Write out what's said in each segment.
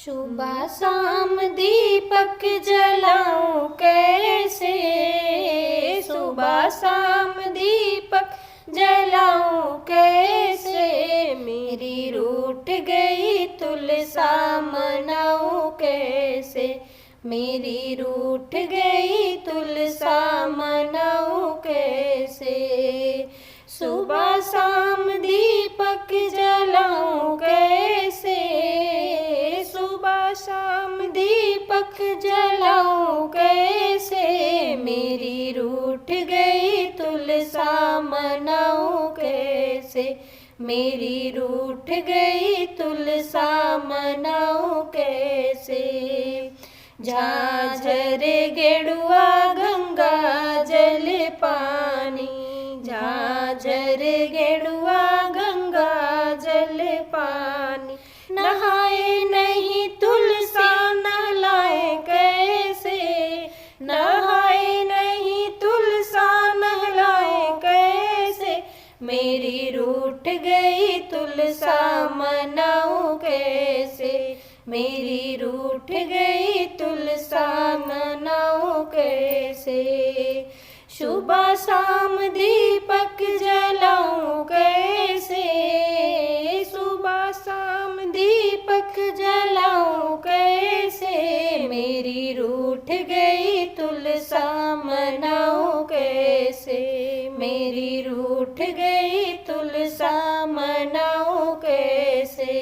सुबह शाम दीपक जलाऊं कैसे, सुबह शाम दीपक जलाऊं कैसे, मेरी रूठ गई तुलसा मनाऊं कैसे, मेरी रूठ गई तुलसा मनाऊं कैसे। सुबह शाम दीपक जलाऊं कैसे, सुबह शाम दीपक जलाऊं कैसे, मेरी रूठ गई तुलसा मनाऊं कैसे, मेरी रूठ गई तुलसा मनाऊं कैसे। झाझर गेड़ुआ गंगा जल पानी, झाझर गेड़ुआ गंगा जल पानी, नहाए नहीं तुलसा नहलाए कैसे, नहाए नहीं तुलसा नहलाए कैसे, मेरी रूठ गई तुलसा मनाऊं कैसे, मेरी रूठ गई तुलसा मनाऊं कैसे। सुबह शाम दीपक जलाऊं कैसे, सुबह शाम दीपक जलाऊं कैसे, मेरी रूठ गई तुलसा मनाऊं कैसे, मेरी रूठ गई तुलसा मनाऊं कैसे।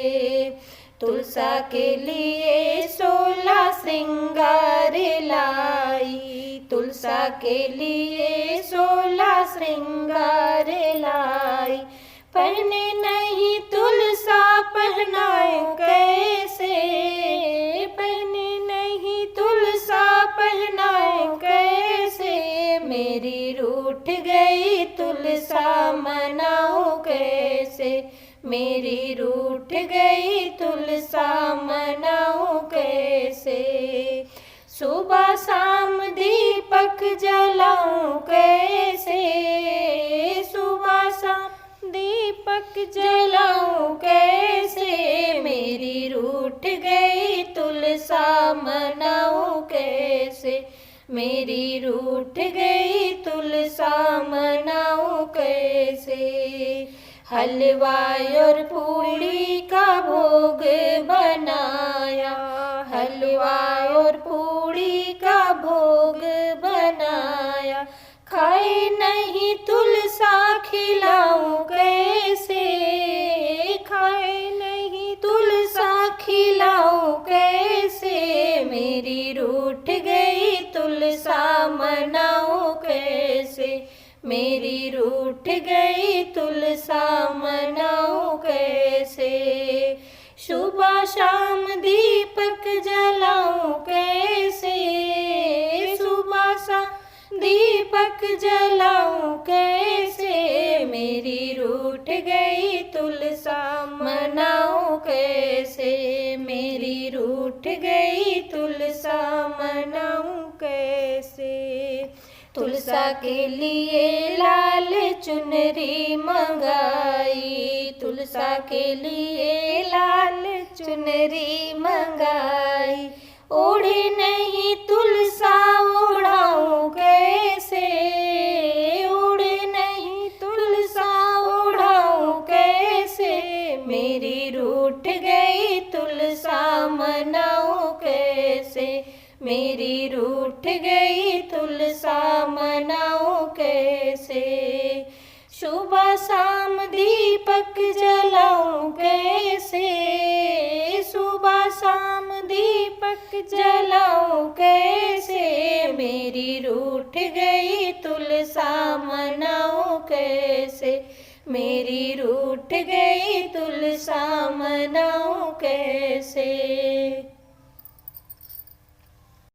तुलसा के लिए 16 श्रृंगार लाई, तुलसा के लिए 16 श्रृंगार लाई, पहने नहीं तुलसा पहनाए कैसे, पहने नहीं तुलसा पहनाए कैसे, मेरी रूठ गई तुलसा मनाऊं कैसे, मेरी रूठ गई तुलसा मनाऊं कैसे। सुबह शाम दीपक जलाऊं कैसे, सुबह शाम दीपक जलाऊं कैसे, मेरी रूठ गई तुलसा मनाऊं कैसे, मेरी रूठ गई तुलसा मनाऊं कैसे। हलवा और पूड़ी का भोग बनाया, हलवा और पूड़ी का भोग बनाया, खाए नहीं तुलसा खिलाऊं कैसे, खाए नहीं तुलसा खिलाऊं कैसे, मेरी रूठ गई तुलसा मनाऊं कैसे, मेरी रूठ गई तुलसा मनाऊं कैसे। सुबह शाम दीपक जलाऊं कैसे, सुबह शाम दीपक जलाऊं कैसे, मेरी रूठ गई तुलसा मनाऊं कैसे, मेरी रूठ गई तुलसा मनाऊं कैसे। तुलसा के लिए लाल चुनरी मंगाई, तुलसा के लिए लाल चुनरी मंगाई, ओढ़े नहीं तुलसा ओढ़ाऊं कैसे, ओढ़े नहीं तुलसा ओढ़ाऊं कैसे, मेरी रूठ गई तुलसा मनाऊं कैसे, मेरी रूठ गई तुलसा मनाऊं कैसे। सुबह शाम दीपक जलाऊं कैसे, सुबह शाम दीपक जलाऊं कैसे, मेरी रूठ गई तुलसा मनाऊं कैसे, मेरी रूठ गई तुलसा मनाऊं कैसे।